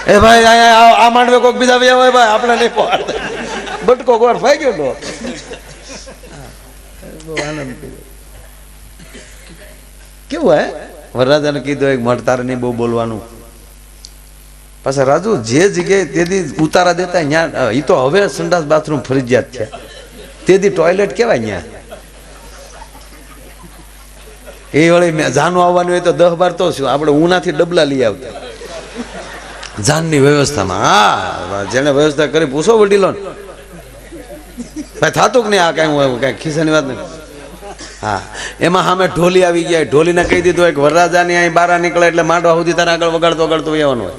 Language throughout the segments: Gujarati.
એ ભાઈ આ માંડવે કોક બીજા વ્યા હોય ભાઈ, આપણે નહીં પહોંચ બટકો ગોળ ફાઈ ગયો તો બહુ આનંદ કેવું હે. વરરાજાને કીધું એક મઠ તારે નહીં બહુ બોલવાનું. પાછા રાજુ જે જગ્યાએ તેથી ઉતારા દેતા ત્યાં એ તો હવે સંડાસ બાથરૂમ ફરજિયાત છે. તેથી ટોયલેટ કેવાય ત્યાં એ વળી જાનું આવવાનું હોય તો 10-12 તો શું આપણે ઉનાથી ડબલા લઈ આવતા જાનની વ્યવસ્થામાં. હા, જેને વ્યવસ્થા કરી પૂછો વડીલો ને ભાઈ થતું કે નહીં આ કઈ ખિસ્સાની વાત નહીં. હા, એમાં સામે ઢોલી આવી ગયા. ઢોલીને કહી દીધું એક વરરાજાની અહીં બહાર નીકળે એટલે માંડવા સુધી તારે આગળ વગાડતો આવવાનું હોય.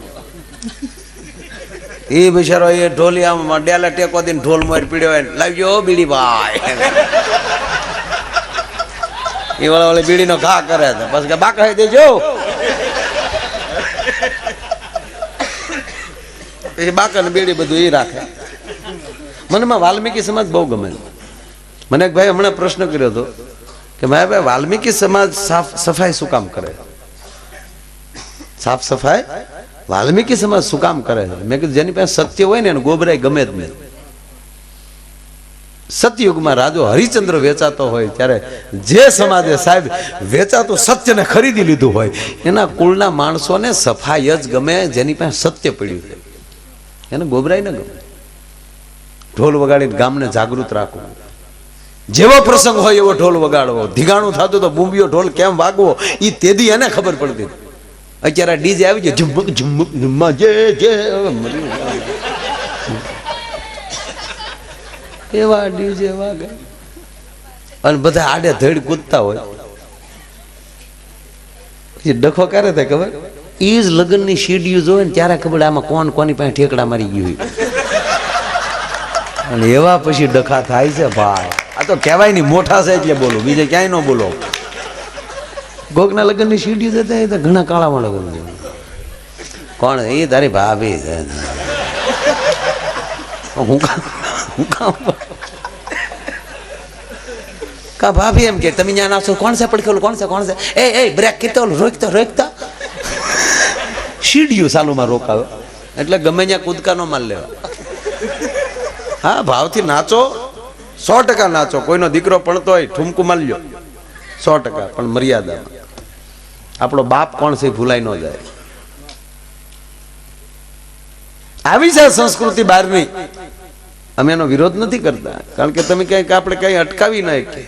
એ બિચારો એ ઢોલી આમ ડેલા ટેકો દઈને ઢોલ મારી પીડ્યો હોય લાવજો બીડી ભાઈ એ વાળા બીડીનો ઘા કરે છે પછી કે બાકા દેજો એ બાકા ને બીડી બધું એ રાખે. મનમાં વાલ્મીકી સમાજ બહુ ગમે. મને એક ભાઈ હમણાં પ્રશ્ન કર્યો હતો કે ભાઈ વાલ્મીકી સમાજ સાફ સફાઈ શું કામ કરે? સાફ સફાઈ વાલ્મીકી સમાજ શું કામ કરે? મેં કીધું જેની પાસે સત્ય હોય ને એને ગોબરાય ગમે જ નહીં. સતયુગમાં રાજો હરિચંદ્ર વેચાતો હોય ત્યારે જે સમાજે સાહેબ વેચાતું સત્યને ખરીદી લીધું હોય એના કુળના માણસોને સફાઈ જ ગમે. જેની પાસે સત્ય પડ્યું છે એને ગોબરાય ન ગમે. ઢોલ વગાડીને ગામને જાગૃત રાખવું. જેવો પ્રસંગ હોય એવો ઢોલ વગાડવો. ધીગાણું થતું તો બુંબીઓ ઢોલ કેમ વાગવો એ તેદી એને ખબર પડતી. અત્યારે ડીજે આવી જાય ઝુમક ઝુમક ઝુમ્મા જે એવા ડીજે વાગે અને બધા આડે ધડ કૂદતા હોય. ડખો ક્યારે થાય ખબર? એ જ લગ્નની સીડીઓ જોવે ને ત્યારે ખબર આમાં કોણ કોની પાસે ઠેકડા મારી ગયું અને એવા પછી ડખા થાય છે ભાઈ. આ તો કહેવાય નહીં મોઠા છે એટલે બોલો, બીજે ક્યાંય ન બોલો. ગોકના લગ્નની સીડીઓ જતા એ તો ઘણા કાળામાં લગ્ન. કોણ એ? તારી ભાભી છે. હું કા ભાભી એમ કે તમે ત્યાં નાખશો કોણ છે પડખેલું કોણ છે કોણ છે એ બ્રેક કીધો રોકતા સીડીયું ચાલુમાં રોકાવે એટલે ગમે ત્યાં કૂદકા નો માલ લેવા. હા, ભાવથી નાચો 100% નાચો. કોઈનો દીકરો પડતો હોય ઠુમકું માલ લ્યો 100%, પણ મર્યાદામાં. આપણો બાપ કોણ છે ભૂલાઈ ન જાય. આવી છે સંસ્કૃતિ બહારની. અમે એનો વિરોધ નથી કરતા કારણ કે તમે કંઈક આપણે કંઈ અટકાવી ના શકીએ.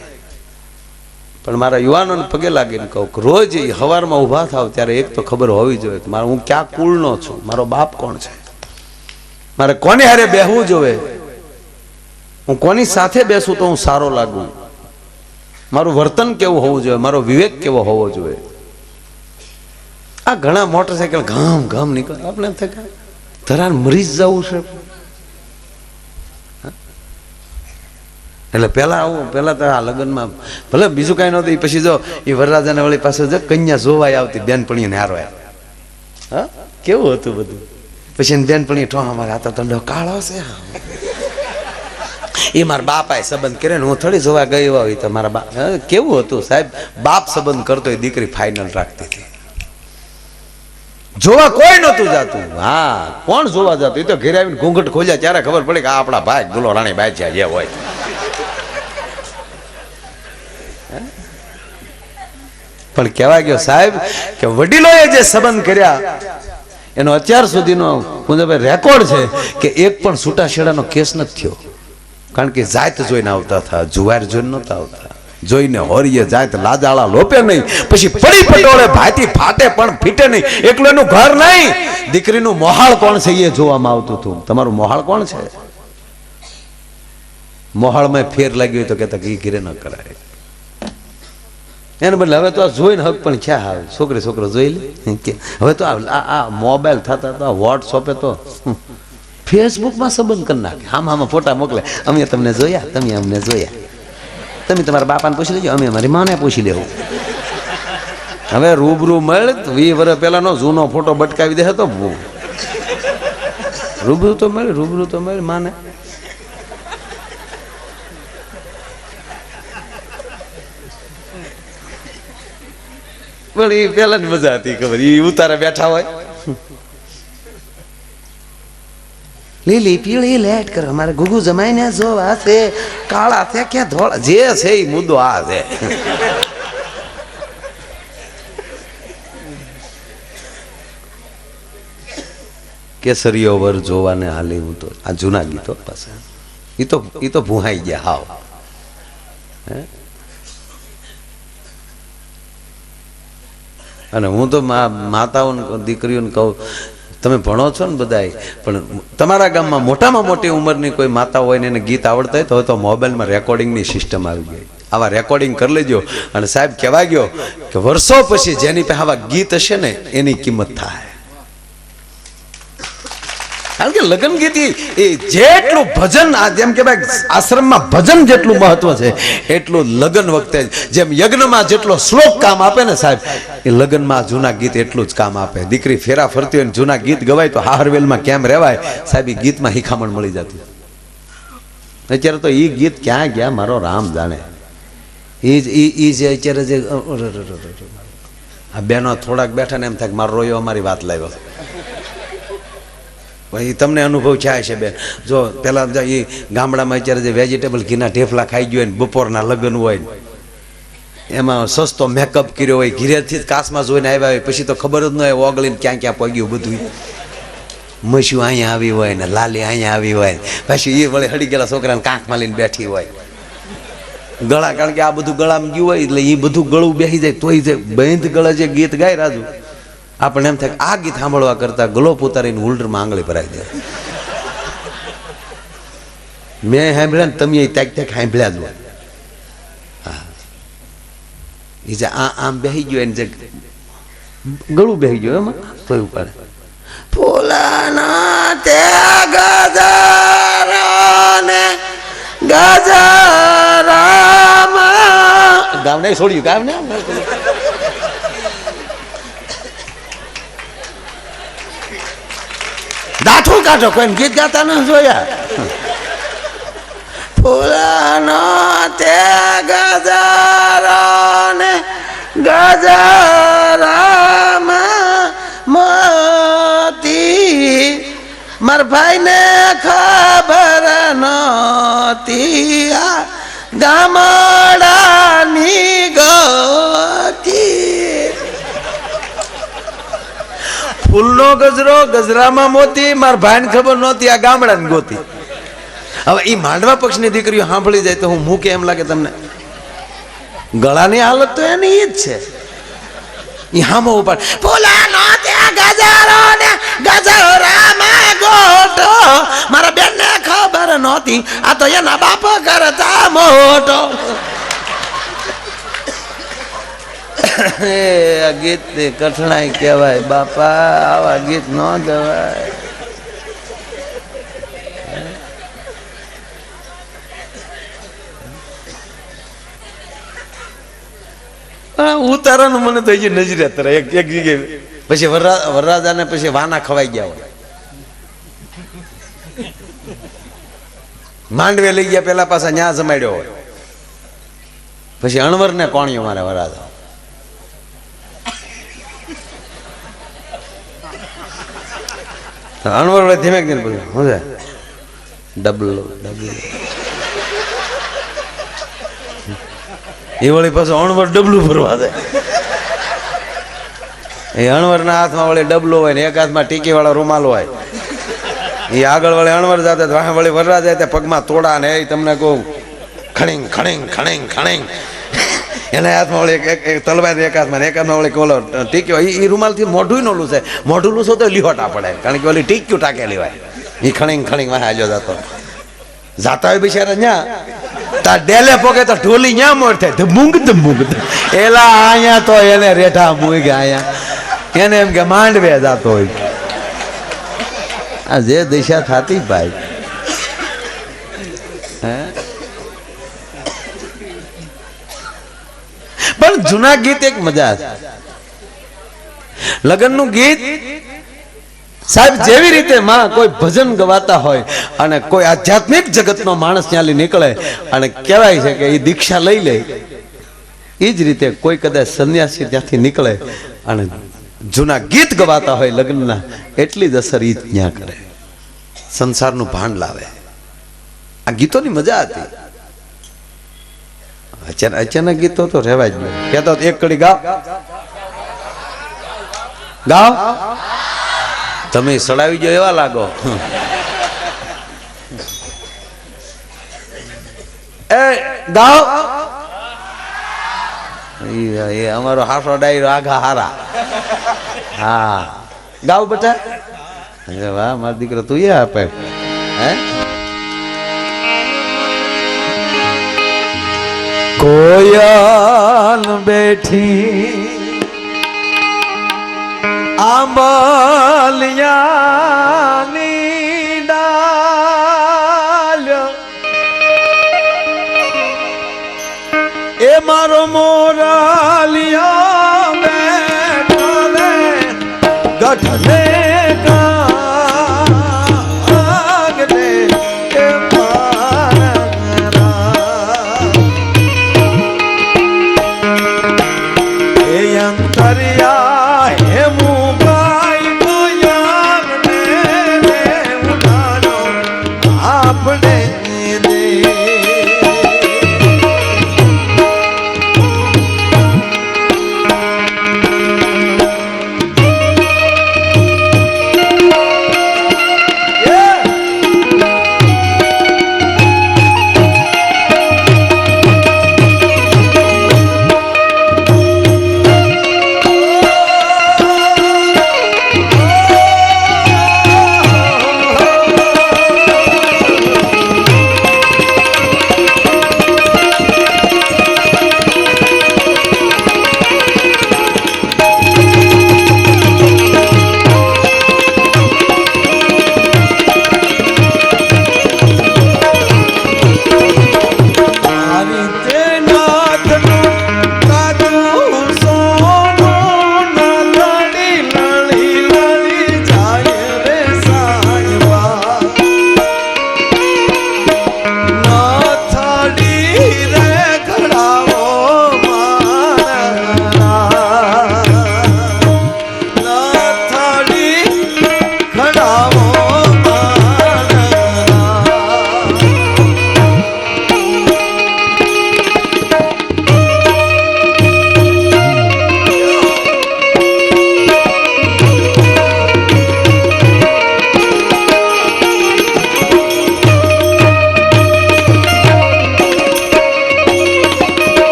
પણ મારા યુવાનોને પગે લાગીને કહું રોજ સવારમાં ઊભા થાવ ત્યારે એક તો ખબર હોવી જોઈએ કે હું ક્યાં કુળનો છું, મારો બાપ કોણ છે, મારે કોની હારે બેહવું જોઈએ, હું કોની સાથે બેસું તો હું સારો લાગુ, મારું વર્તન કેવું હોવું જોઈએ, મારો વિવેક કેવો હોવો જોઈએ. આ ઘણા મોટરસાયકલ ઘામ ઘામ નીકળે આપણે ધરાન મરી જ જવું છે. એટલે પેલા તો આ લગ્નમાં ભલે બીજું કઈ નહોતું. પછી જો એ વરરાજાને વળી પાસે જો કન્યા જોવાય આવતી બેનપણીને હારો. હા, કેવું હતું બધું. પછી બેનપણી ઠો અમારે આ તો દંડો કાળો છે. એ મારા બાપાએ સંબંધ કરે ને હું થોડી જોવા ગઈ હોય તો મારા બાપ કેવું હતું સાહેબ. બાપ સંબંધ કરતો એ દીકરી ફાઇનલ રાખતી હતી. જોવા કોઈ નતું જાતું. હા, કોણ જોવા જતું? એ તો ઘેર આવીને ઘૂંઘટ ખોલ્યા ત્યારે ખબર પડે કે આ આપણા ભાઈ ગુલો રાણી બાઈ છે જે હોય. પણ કહેવાય ગયો સાહેબ કે વડીલોએ જે સંબંધ કર્યા એનો અત્યાર સુધીનો રેકોર્ડ છે કે એક પણ છૂટાછેડાનો કેસ નથી થયો. કારણ કે જાત જોઈને આવતા હતા, જુવાર જોઈને નહોતા આવતા. જોઈને હોરીએ જાત લાજાળા લોપે નહીં, પછી પડી પટોળે ભાતી ફાટે પણ ફીટે નહીં. એકલું એનું ઘર નહીં, દીકરીનું મોહાળ કોણ છે એ જોવામાં આવતું હતું. તમારું મોહાળ કોણ છે? મોહાળમાં ફેર લાગ્યો હોય તો કહેતા કે એ ઘીરે ન કરાય. એને બદલે હવે તો આ જોઈને હક પણ ક્યાં આવે. છોકરો જોઈ લે. હવે તો આ મોબાઈલ થતા તો આ વોટ્સઅપે તો ફેસબુકમાં સંબંધ કરી નાખે. આમાં ફોટા મોકલે. અમે તમને જોયા, તમે અમને જોયા, તમે તમારા બાપાને પૂછી લેજો, અમે અમારી માને પૂછી લેવું. હવે રૂબરૂ મળે 20 વર્ષ પહેલાનો જૂનો ફોટો બટકાવી દે તો રૂબરૂ તો મળે માને. પણ એ પેલા જ મજા હતી ખબર. એ ઉતારે બેઠા હોય લીલી પીળી લેટ કરો મારે ગુગુ જમાઈને જો આ છે કાળા છે કે ધોળા જે છે એ મુદ્દો આ છે. કેસરીઓ વર જોવાને હાલી હું તો આ જૂના ગીતો પાછા એ તો ભૂહાઈ ગયા હાવ. અને હું તો માતાઓને દીકરીઓને કહું તમે ભણો છો ને બધાય પણ તમારા ગામમાં મોટામાં મોટી ઉંમરની કોઈ માતા હોય ને એને ગીત આવડતા હોય તો મોબાઈલમાં રેકોર્ડિંગની સિસ્ટમ આવી ગઈ. આવા રેકોર્ડિંગ કરી લેજો. અને સાહેબ કહેવા ગયો કે વર્ષો પછી જેની પાસે આવા ગીત હશે ને એની કિંમત થાય. કારણ કે લગ્ન ગીત એ જેટલું ભજન જેમ કે ભાઈ આશ્રમમાં ભજન જેટલું મહત્વ છે એટલું લગ્ન વખતે જેમ યજ્ઞમાં જેટલો શ્લોક કામ આપે ને સાહેબ એ લગ્નમાં જૂના ગીત એટલું જ કામ આપે. દીકરી ફેરા ફરતી હોય જૂના ગીત ગવાય તો હારવેલમાં કેમ રહેવાય સાહેબ એ ગીતમાં હિખામણ મળી જતી. અત્યારે તો એ ગીત ક્યાં ગયા મારો રામ જાણે. એ જે અત્યારે જે આ બહેનો થોડાક બેઠા ને એમ થાય મારો રોયો અમારી વાત લાવ્યો. ભાઈ તમને અનુભવ થાય છે બેન. જો પેલા એ ગામડામાં અત્યારે જે વેજીટેબલ ઘીના ઢેફલા ખાઈ ગયો હોય ને બપોરના લગ્ન હોય ને એમાં સસ્તો મેકઅપ કર્યો હોય ઘીરેથી જ કાસમાં જોઈને આવ્યા હોય પછી તો ખબર જ ન હોય ઓગળીને ક્યાં ક્યાં પગ્યું બધું. મસ્યું અહીંયા આવી હોય ને લાલી અહીંયા આવી હોય પછી એ વળી હળી ગયેલા છોકરાને કાંખમાં લઈને બેઠી હોય. ગળા કારણ કે આ બધું ગળામાં ગયું હોય એટલે એ બધું ગળું બેસી જાય તોય જે બંધ ગળે જે ગીત ગાય રાજુ આપણને એમ થાય આ ગીત સાંભળવા કરતા ગ્લોપ ઉતારીને હોલ્ડરમાં આંગળી ભરાઈ દે. મેં સાંભળ્યા ને તમે ત્યાંક ત્યાંક સાંભળ્યા જ હોય. હા એ જે આમ બેસી ગયો એને જે ગળું બેસી ગયું એમાં તોય ઉપાડે ફૂલાના તે ગજરાને ગજરામાં ગામ નહીં છોડ્યું ગામ ને દાઠું કાઢો કોઈ ગીત ગાતા ન જોયા. ફૂલાનો તે ગજરાને ગજરામાં મોતી માર ભાઈને ખબર નહોતી આ ગામડાની ગોતી. ફૂલનો ગજરો ગજરામાં મોતી માર ભાઈને ખબર નહોતી આ ગામડાની ગોતી. હવે એ માંડવા પક્ષની દીકરીઓ સાંભળી જાય તો હું મૂકે એમ લાગે તમને. ગળાની હાલત તો એની ઈ જ છે. એ હામો ઉપાડ ફૂલાનો ત્યાં ગજરો ને ગજરામાં ગોટો મારા બેનને ખબર નહોતી આ તો એના બાપ કરતા મોટો. આ ગીત ની કઠણાઈ કહેવાય બાપા. આવા ગીત ન ગવાય. ઉતારાનું મને તો હજી નજરે તરે એક જગ્યાએ પછી વરરાજાને પછી વાના ખવાઈ ગયા હોય. માંડવે લઈ ગયા પેલા પાછા ન્યા જમાડ્યો હોય પછી અણવર ને કોણિયો મારે વરરાજા. અણવર વડે ધીમે ધીમે બોલ્યો હું છે ડબલો ડબલો એ વળી પાછું અણવર ડબલું ભરવા દે. એ અણવરના હાથમાં વળી ડબલો હોય ને એક હાથમાં ટીકી વાળો રૂમાલ હોય. એ આગળ વળી અણવર જાતે વળી વરરા જાય પગમાં તોડા ને એ તમને કહું ખણીંગ ખણીંગ ખણીંગ ખણીંગ એના હાથમાં વળી એક તલવાર એક હાથમાં એક હાથમાં વળી કોલો ટીક્યો. એ રૂમાલથી મોઢું નો લૂસે. મોઢું લૂસો તો લીહોટા પડે કારણ કે ઓલી ટીક્યું ટાકેલી હોય. એ ખણીંગ ખણીંગ વાહ હાલ્યો જતો જાતા હોય બિચારા ન્યા તાર ડેલે પોકે તો ઢોલી ન્યા મોર થાય ધમુંગ ધમુંગ એલા અહીંયા તો એને રેઠા મૂકે અહીંયા એને એમ કે માંડવે જાતો હોય. આ જે દિશા થતી ભાઈ પણ જૂના ગીત એક મજા છે. લગ્નનું ગીત સાહેબ જેવી રીતે માં કોઈ ભજન ગવાતા હોય અને કોઈ આધ્યાત્મિક જગતનો માણસ ત્યાંથી નીકળે અને કહેવાય છે કે એ દીક્ષા લઈ લે એ જ રીતે કોઈ કદાચ સંન્યાસી ત્યાંથી નીકળે અને જૂના ગીત ગવાતા હોય લગ્નના એટલી જ અસર એ ત્યાં કરે. સંસારનું ભાન લાવે. આ ગીતોની મજા હતી. અચાનક ગીતો તો રહેવા જ નહીં. કહેતો એક કડી ગાવ ગાવ, તમે સડાવી જો એવા લાગો. એ ગાવ, એ અમારો હાસો ડાયરો આઘા હારા. હા ગાવ બેટા. વાહ મારો દીકરો તું એ આપે. હે કોયલ બેઠી આંબલિયાની ડાલ, એ મારો મોરાલિયા બેઠો રે ગઢને કાગને એ મારા એ અંતરિયા હે મુગાઈ કોયલ ને ઉડાડો આપણે દે.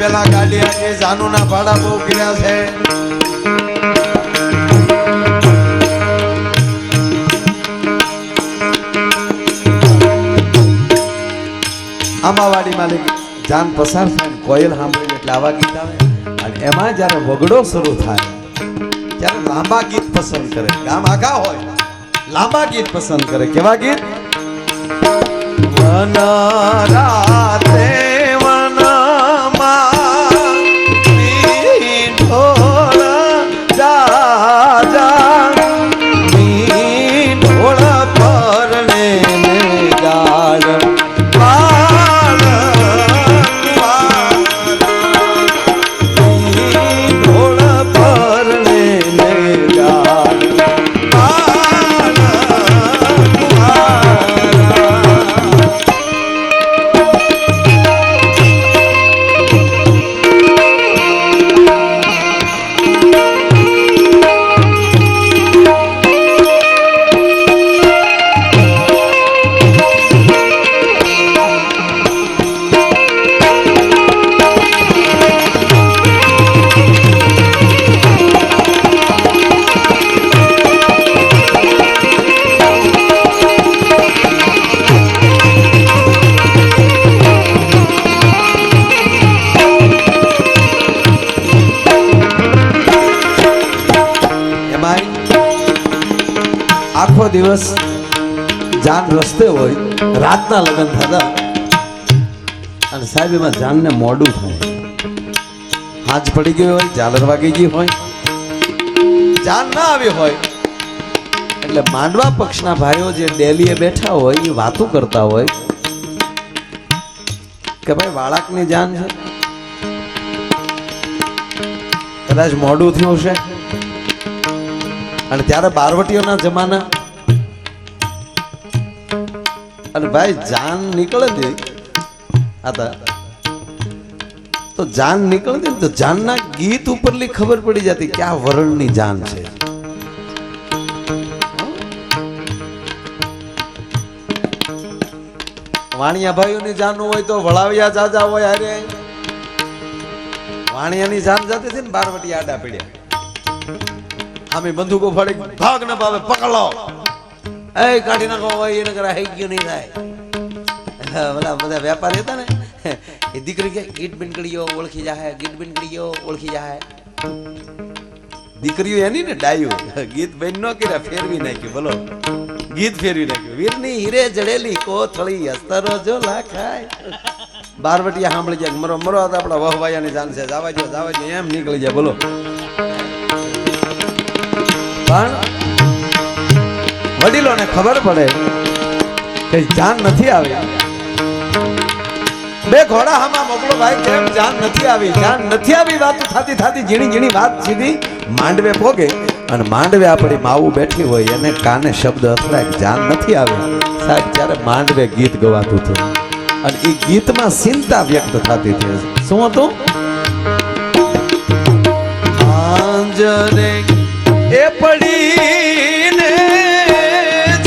પેલા ગાડી આજે જાનુના ભાડા બહુ કર્યા છે. આંબાવાડી માલિક જાન પસાર થાય કોયલ સાંભળીને એટલે આવા ગીત આવે. અને એમાં જયારે વગડો શરૂ થાય ત્યારે લાંબા ગીત પસંદ કરે. ગામ આખા હોય લાંબા ગીત પસંદ કરે. કેવા ગીત? વન રાતે આખો દિવસ જાન રસ્તે હોય, રાતના લગ્ન થતા અને સાહેબ એમાં જાનને મોડું થાય, હાજ પડી ગયો હોય, ઝાલર વાગી ગઈ હોય, જાન ના આવી હોય એટલે માંડવા પક્ષના ભાઈઓ જે ડેલીએ બેઠા હોય એ વાતો કરતા હોય કે ભાઈ વાળાકની જાન છે, કદાચ મોડું થયું છે. અને ત્યારે બારવટીઓના જમાના અને ભાઈ જાન નીકળે છે હતા તો જાન નીકળે તો જાનના ગીત ઉપરલી ખબર પડી જતી કે આ વરણની જાન છે. વાણિયા ભાઈઓની જાન હોય તો વળાવિયા જાજા હોય, અરે વાણિયાની જાન જતી હતી ને બારવટી આડા પડ્યા, આમે બંદૂકો ફાડી ભાગ ન પાવે પકડો, એ કાઢી નાખો હોય એને કરે હઈ ગયું નહીં થાય. બધા બધા વેપારી હતા ને એ દીકરી કે ગીત બિનકડીઓ ઓળખી જાય, ગીત બિનકડીઓ ઓળખી જાય. દીકરીઓ એની ને ડાયું ગીત બેન નો કર્યા, ફેરવી નાખ્યું, બોલો ગીત ફેરવી નાખ્યું. વીરની હીરે જડેલી કોથળી અસ્તરો જો લાખાય. બારવટીયા સાંભળી જાય મરો મરો આપડા વહવાયાની જાન છે, જાવા જો એમ નીકળી જાય. બોલો પણ વડીલોને ખબર પડે કે જાન નથી આવી. બે ઘોડા હામાં મોકલો ભાઈ, કેમ જાન નથી આવી? જાન નથી આવી વાત થાતી થાતી ઝીણી ઝીણી વાત સીધી માંડવે પોગે અને માંડવે આપણી માવું બેઠી હોય એને કાને શબ્દ અથડાય જાન નથી આવી. સાહેબ ત્યારે માંડવે ગીત ગવાતું હતું અને એ ગીતમાં ચિંતા વ્યક્ત થતી હતી. શું હતું? આંજરે એ પડીને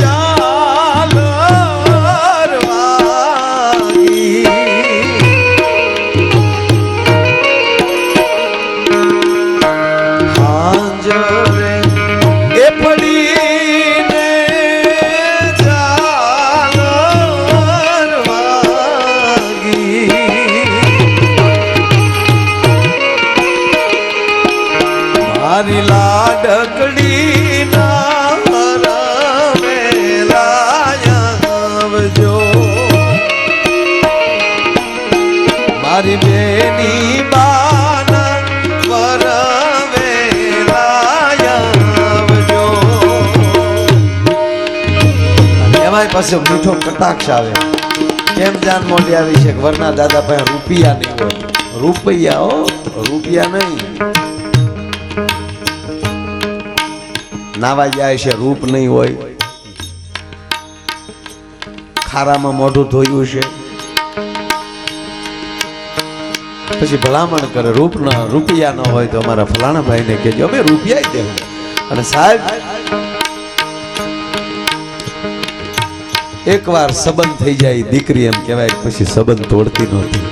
ઝાલર વાગી, આંજરે એ પડીને ઝાલર વાગી, મારી લાડકડી ના રમેલાયવજો, મારી બેની બાના વરવેલાયવજો. એમાંય પાછો મીઠો કટાક્ષ આવે, કેમ જાન મોટી આવી છે? વરના દાદા પાસે રૂપિયા નહીં હોય. રૂપિયા હો, રૂપિયા નહીં. નાવા જાય છે રૂપ નહીં હોય, ખારામાં મોઢું ધોયું છે, પછી ભલામણ કરે રૂપિયા ન હોય તો અમારા ફલાણા ભાઈને કહેજો અમે રૂપિયા દેવું. અને સાહેબ એકવાર સંબંધ થઈ જાય દીકરી એમ કહેવાય પછી સંબંધ તોડતી નહોતી.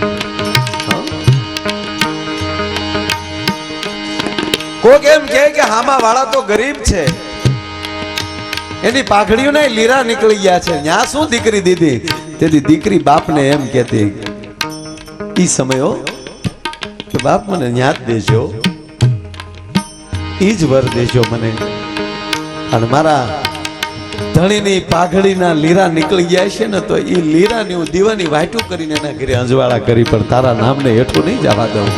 કોક એમ કે હામા વાળા તો ગરીબ છે, એની પાઘડીઓ ને લીરા નીકળી ગયા છે, ન્યા શું દીકરી દીધી? તેથી દીકરી બાપને એમ કહેતી ઈ સમયો કે બાપ મને ન્યા જ દેજો, ઈ જ વર દેજો મને. અને મારા ધણીની પાઘડીના લીરા નીકળી ગયા છે ને તો ઈ લીરાની હું દીવાની વાટું કરીને એના ઘરે અંજવાળા કરી પણ તારા નામને હેઠું નહીં જવા દઉં.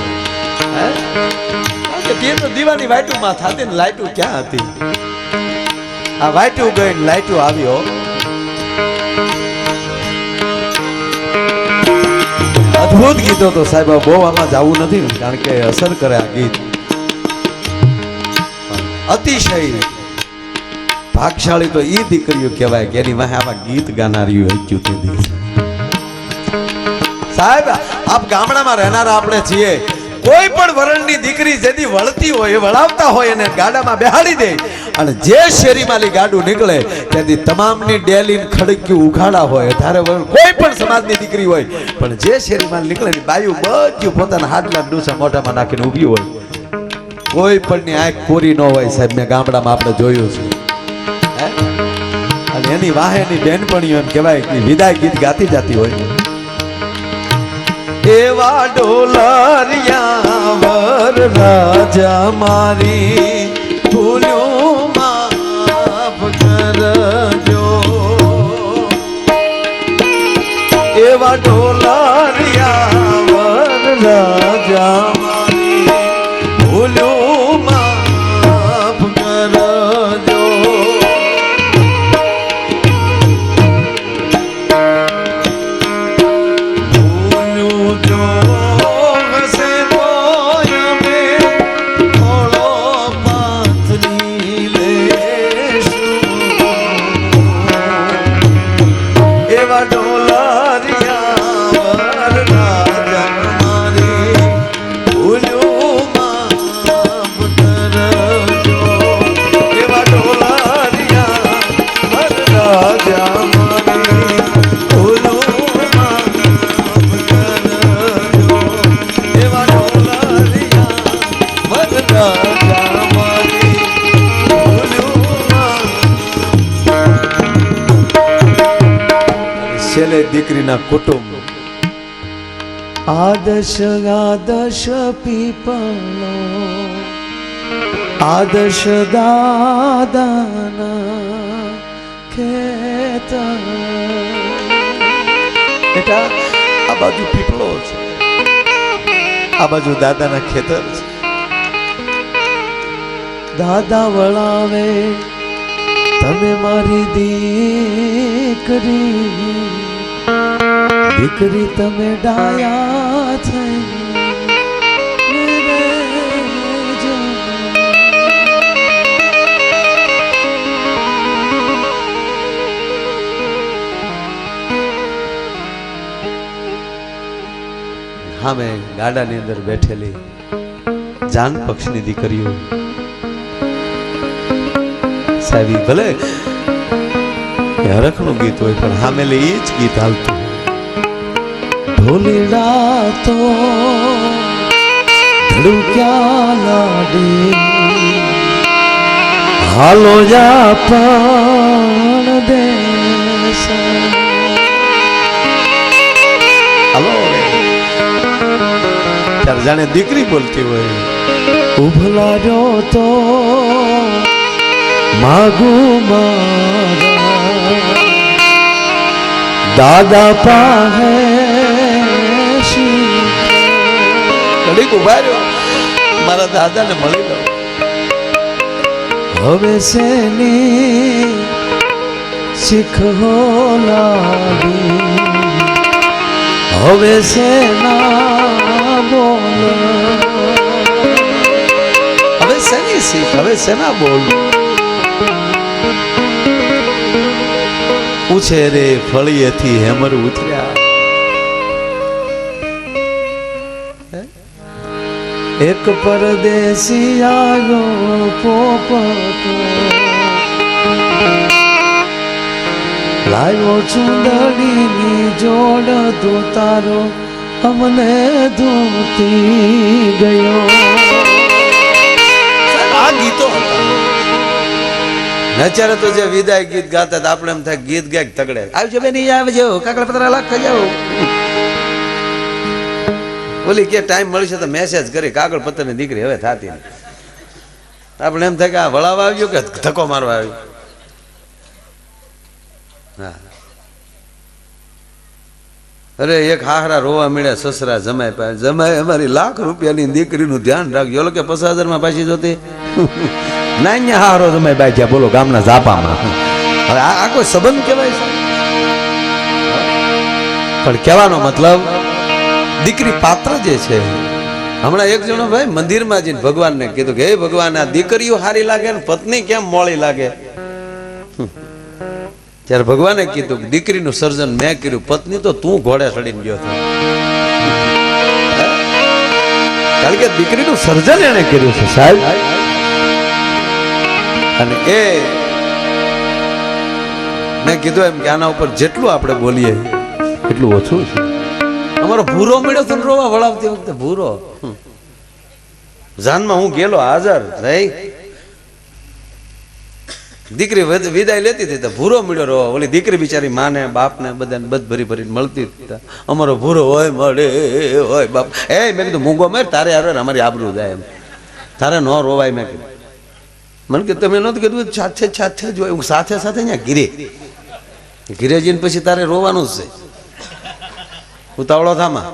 તો દીવાની વાટું માં થતી ને લાઈટું ક્યાં હતી? આ વાટું ગઈ લાઈટું આવ્યો. અદભુત ગીતો તો સાહેબ બહુ આમાં જવું નથી કારણ કે અસર કરે આ ગીત. અતિશય ભાગશાળી તો ઈ દીકરીઓ કહેવાય કે એની વાહે આવા ગીત ગાનારીઓ હતી. સાહેબ આપ ગામડામાં રહેનારા આપણે છીએ, કોઈ પણ વરણની દીકરી જેથી વળતી હોય વળાવતા હોય એને ગાડામાં બેહાડી દે અને જે શેરીમાંથી ગાડું નીકળે તેથી તમામની ડેલી ખડક્યું ઉઘાડા હોય. ધારે કોઈ પણ સમાજની દીકરી હોય પણ જે શેરીમાં નીકળે ની બાયું બધું પોતાના હાડલા ડૂસા મોઢામાં નાખીને ઊભી હોય, કોઈ પણ ની આંખ કોરી ન હોય. સાહેબ મેં ગામડામાં આપણે જોયું છે. અને એની વાહેની બેનપણીઓ એમ કહેવાય કે વિદાય ગીત ગાતી જતી હોય. એવા ડોલરિયા વર રાજા મારી ભૂલ્યો માફ કર, બેને દીકરીના કુટુંબ આદર્શ આદર્શ પીપળો આદર્શ દાદાના ખેતર. બેટા આ બાજુ પીપળો છે, આ બાજુ દાદાના ખેતર છે. દાદા વળાવે તમે મારી દીકરી, દીકરી તમે ડાયા થઈ હા મેં ગાડાની અંદર બેઠેલી જાન પક્ષની દીકરીઓ સાહેબ ભલે હરખનું ગીત હોય પણ હા મેં એ જ ગીત હાલતું. ઢોલીડા તો ધડુક્યા લાડે હાલો જા પણ દેશ. હાલો ત્યારે જાણે દીકરી બોલતી હોય. ઉભલાડ્યો તો માગું મારા દાદા પાસે ઘડીક ઉભા રહ્યો, મારા દાદાને મળી લો. હવે સેની શીખ હો લાવી, હવે સેના બોલ, હવે શેની શીખ, હવે શેના બોલ. પૂછે રે ફળીએથી હેમર ઉતર્યા. એક પરદેશી આવ્યો પોપટો, લાવ્યો ચૂંદડીની જોડ ધોતારો અમને ધોતી ગયો. આ ગીતો અત્યારે તો જે વિદાય ગીત ગાતા હતા આપણે એમ થાય ગીત ગાય તગડે આવજો બેની આવજો કાકડા પતરા લાખ જાઓ. બોલી કે ટાઈમ મળશે તો મેસેજ કરી કાગળ પત્તર ની દીકરી હવે થાતી આપણે એમ થાય કે આ વળાવા આવ્યો કે ધક્કો મારવા આવ્યો. હા અરે એક હાહરા રોવા મળ્યા સસરા જમાય પાસે. જમાય અમારી લાખ રૂપિયાની દીકરીનું ધ્યાન રાખજો કે 50,000 માં પાછી જોતી ના હારો જમાય બાઈ જ્યાં બોલો ગામના ઝાપામાં. હવે આ કોઈ સંબંધ કહેવાય છે? પણ કહેવાનો મતલબ દીકરી પાત્ર જે છે. હમણાં એક જણો ભાઈ મંદિરમાં જઈને ભગવાનને કીધું કે હે ભગવાન આ દીકરીઓ સારી લાગે ને પત્ની કેમ મોળી લાગે. ત્યારે ભગવાને કીધું કે દીકરીનું સર્જન મેં કર્યું, પત્ની તો તું ઘોડે ચડીને ગયો હતો. કારણ કે દીકરીનું સર્જન એને કર્યું છે સાહેબ. અને એ મેં કીધું એમ કે આના ઉપર જેટલું આપણે બોલીએ એટલું ઓછું છે. અમારો ભૂરો મળ્યો તો રોવા વળાવતી વખતે ભૂરો જાનમાં હું ગયેલો હાજર રહી. દીકરી વિદાય લેતી હતી તો ભૂરો મળ્યો રોવા. ઓલી દીકરી બિચારી માને બાપને બધાને બધ ભરી ભરીને મળતી. અમારો ભૂરો હોય મળે હોય બાપ. એ મેં કીધું મૂંગો માર તારે આવે અમારી આબરૂ જાય એમ, તારે ન રોવાય. મેં કીધું મને કે તમે નહોતું કીધું સાથે સાથે જ હોય. હું સાથે સાથે અહીંયા ઘીરે જઈને પછી તારે રોવાનું જ છે. ઉતાવળો થામાં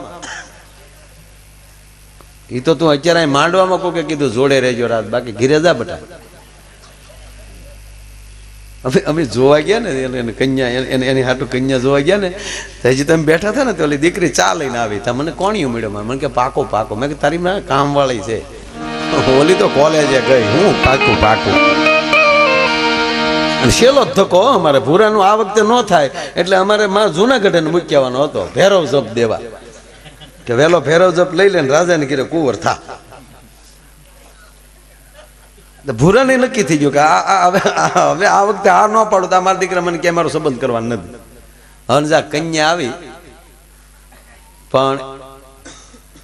એ તો તું અત્યારે માંડવામાં કોકે કીધું જોડે રહેજો રાત, બાકી ઘીરે જા બટા. અમે જોવા ગયા ને એને કન્યા એની હાટું કન્યા જોવા ગયા ને તો હજી તમે બેઠા હતા ને તો ઓલી દીકરી ચા લઈને આવી. તા મને કોણિયું મળ્યો મને કે પાકો પાકો. મેં કે તારી માં કામવાળી છે. ઓલી તો કોલેજે ગઈ, હું પાકું પાકું. શેલો ધક્કો અમારે ભૂરાનું આ વખતે ન થાય એટલે અમારે મારા જૂનાગઢ મૂકી આવવાનો હતો ભેરવ જપ દેવા કે વેલો ભેરવ જપ લઈ લે ને રાજાને કીધે કુંવર થા. ભૂરાને નક્કી થઈ ગયું કે હવે આ વખતે આ ન પાડું તો મારા દીકરા મને કે મારો સંબંધ કરવાનો નથી. હંજા કન્યા આવી પણ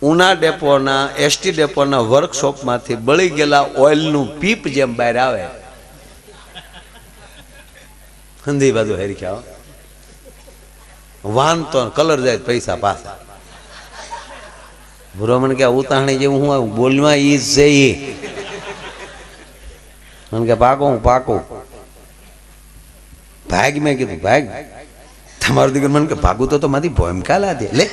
ઉના ડેપોના એસટી ડેપોના વર્કશોપમાંથી બળી ગયેલા ઓઇલનું પીપ જેમ બહાર આવે હંધી બાજુ હેરી ખ્યા વાંધતો કલર જાય પૈસા પાછા. ભૂરો મને કે ઉતાહણી જેવું હું બોલમાં ઈ છે ઈ મને કે પાકો હું પાકો ભાગ. મેં કીધું ભાગ તમારું દીકરો મને કે ભાગું તો મારી ભૂમિકા લાદે લે.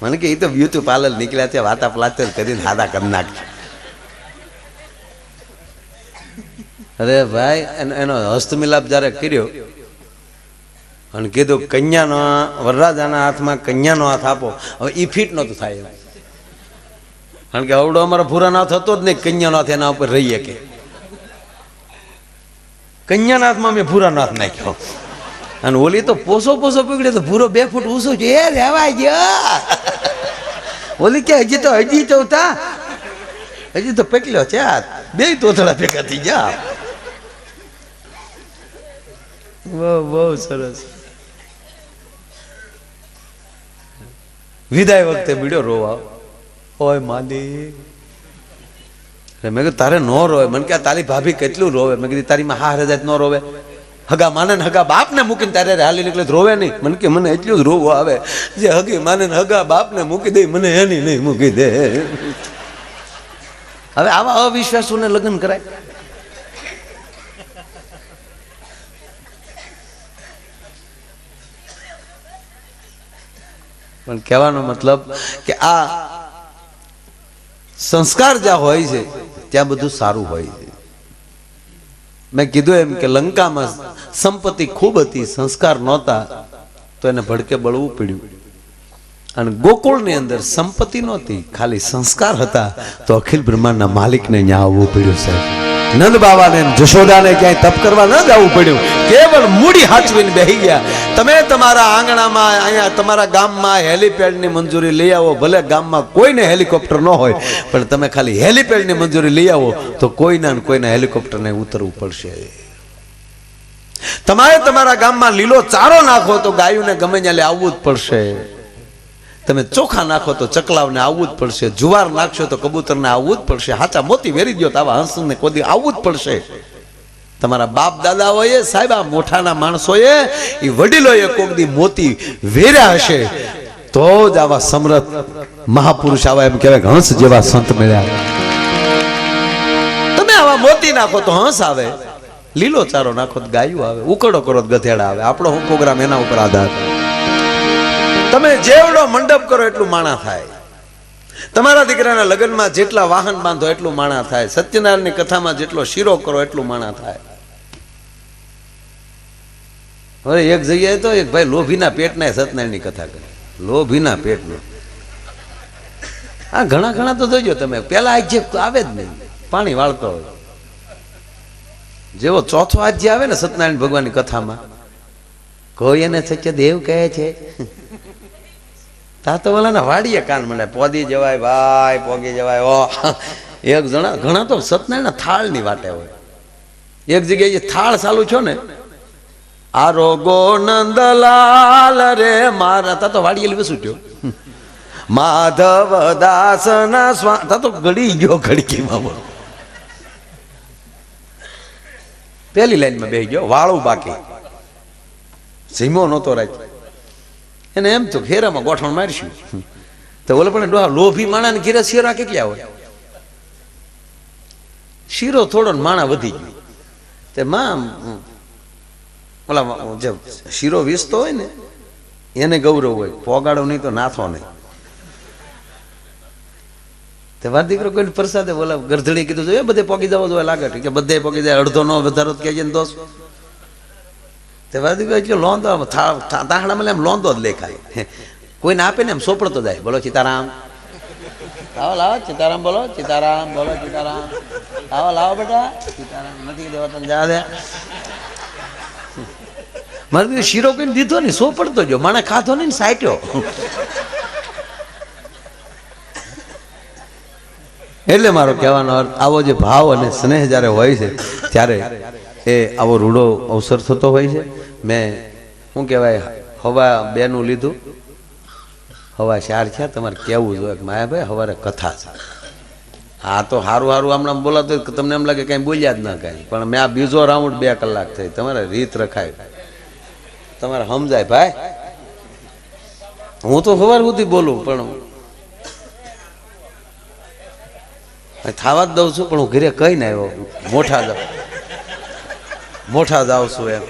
મને કે એ તો બ્યુટી પાર્લર નીકળ્યા છે વાતા પ્લાસ્ટર કરીને હાદા કરી નાખજો. અરે ભાઈ એનો હસ્તમિલાપ જયારે કર્યો અને કીધું કન્યાનો વરરાજાના હાથમાં કન્યાનો હાથ આપો. હવે ઈ ફીટ નહોતું થાય એમ, કારણ કે અવડો અમારા ભૂરાનો હાથ હતો જ નહીં. કન્યાનો હાથ એના ઉપર રહીએ કે કન્યાના હાથમાં મેં ભૂરાનો હાથ નાખ્યો અને ઓલી તો પોસો પકડ્યો તો ભૂરો 2 ફૂટ ઊંચો છે. એ રેવાય ગયો. ઓલી કે હજી તો હતા હજી તો પકડ્યો છે હાથ. 2 તોતડા ભેગા થઈ ગયા. બહુ સરસ. વિદાય વખતે બીડ્યો રોવા. ઓય માલિક. મેં કીધું તારે નો રોવે. મને કે તારી ભાભી કેટલું રોવે. મેં કીધું તારી માં હાર હજાર નો રોવે. હગા માને ને હગા બાપ ને મૂકીને તારે હાલી નીકળે રોવે નહીં. મને કે મને એટલું જ રોવું આવે જે હગી માને ને હગા બાપ ને મૂકી દે મને એની નહીં મૂકી દે. હવે આવા અવિશ્વાસોને લગ્ન કરાય. પણ કહેવાનો મતલબ કે આ સંસ્કાર જ્યાં હોય છે ત્યાં બધું સારું હોય છે. મેં કીધું એમ કે લંકામાં સંપત્તિ ખૂબ હતી, સંસ્કાર નહોતા તો એને ભડકે બળવું પડ્યું. અને ગોકુળની અંદર સંપત્તિ નહોતી, ખાલી સંસ્કાર હતા તો અખિલ બ્રહ્માંડના માલિકને ત્યાં આવવું પડ્યું. સાહેબ નંદ બાબાને જશોદાને ક્યાંય તપ કરવા ન જવું પડ્યું, કેવળ મૂડી હાચવીને બેહી ગયા. તમે તમારા આંગણામાં અહીંયા તમારા ગામમાં હેલિપેડની મંજૂરી લઈ આવો. ભલે ગામમાં કોઈને હેલિકોપ્ટર ન હોય પણ તમે ખાલી હેલિપેડની મંજૂરી લઈ આવો તો કોઈના ને કોઈના હેલિકોપ્ટરને ઉતરવું પડશે. તમારે તમારા ગામમાં લીલો ચારો નાખો તો ગાયોને ગમે ત્યાં આવવું જ પડશે. તમે ચોખા નાખો તો ચકલાવને આવવું જ પડશે. જુવાર નાખશો તો કબૂતરને આવવું જ પડશે. હાચા મોતી વેરી દો તો આવા હંસને કોદી આવવું જ પડશે. તમારા બાપ દાદાઓએ સાહેબ આ મોઠાના માણસોએ એ વડીલોએ કોક દી મોતી વેર્યા હશે તો જ આવા સમર્થ મહાપુરુષ આવા એમ કહેવાય હંસ જેવા સંત મળ્યા. તમે આવા મોતી નાખો તો હંસ આવે, લીલો ચારો નાખો તો ગાયું આવે, ઉકળો કરો તો ગધેડા આવે. આપણો હું પ્રોગ્રામ એના ઉપર આધાર. તમે જેવડો મંડપ કરો એટલું માણા થાય. તમારા દીકરાના લગ્નમાં જેટલા વાહન બાંધો એટલું માણા થાય. સત્યનારાયણની કથામાં જેટલો શીરો કરો એટલું માણા થાય. હવે એક જગ્યાએ તો એક ભાઈ લોભીના પેટના સત્યનારાયણની કથા કરી. લોભીના પેટનું આ ઘણા તો જોજો તમે. પેલા આજે આવે જ નહીં, પાણી વાળતો હોય. જેવો ચોથો આજે આવે ને સત્યનારાયણ ભગવાનની કથામાં, કોઈ એને સત્ય દેવ કહે છે તા તો ઓલા વાડીએ કાન મળે પોદી જવાય ભાઈ, પોગી જવાય. ઓ એક જણા ઘણા તો સત્યનારાયણ થાળની વાટે હોય. એક જગ્યાએ થાળ ચાલુ છો ને, આરોગો નંદલાલ રે મારા, તા તો વાડીએ બેસું થયો. માધવ દાસ ના સ્વા, તા તો ગળી ગયો ખડકીમાં. બોલો પેલી લાઈનમાં બેસી ગયો, વાળું બાકી, સીમો નહોતો રાખ્યો. એને એમ તો ઘેરામાં ગોઠણ મારશું તો ઓલે પણ લોભી માણાને ઘેરા શીરા કેટલા હોય. શીરો થોડો માણા વધી ગયો તે માં ઓલા જે શીરો વીસતો હોય ને એને ગૌરવ હોય, પોગાડો નહીં તો નાથો નહીં. તે વાર દીકરો કોઈ પ્રસાદે બોલા ગરધડી કીધું જોઈએ બધે પોગી જવો જોઈએ લાગે કે બધે પોગી જાય, અડધો નો વધારો કહેજે ને દોસ્ત. તે વાર દીકરો લોંદો તાહડામાં એમ લોંદો જ લેખાય. કોઈને આપે ને એમ સોપડતો જાય. બોલો સીતારામ, લાવો લાવો સીતારામ, બોલો સીતારામ, બોલો સીતારામ, લાવો લાવો બેટા સીતારામ. નથી દેવા તને જા દે. મારે શીરો કઈ દીધો ને સોપડતો જો, માણે ખાધો ને સાટ્યો. એટલે મારો કહેવાનો અર્થ આવો જે ભાવ અને સ્નેહ જ્યારે હોય છે ત્યારે એ આવો રૂડો અવસર થતો હોય છે. મેં શું કહેવાય હવા 2 નું લીધું, હવા 4 છે. તમારે કહેવું જોઈએ કે માયાભાઈ સવારે કથા છે. હા તો સારું હમણાં બોલાતો તમને એમ લાગે કાંઈ બોલ્યા જ ના કાંઈ, પણ મેં આ બીજો રાઉન્ડ 2 કલાક થઈ. તમારે રીત રખાય તમારે સમજાય ભાઈ. હું તો સવાર સુધી બોલું પણ થાવા જ દઉં છું, પણ હું ઘરે કઈ ને આવ્યો મોઠા જાઉં છું એમ.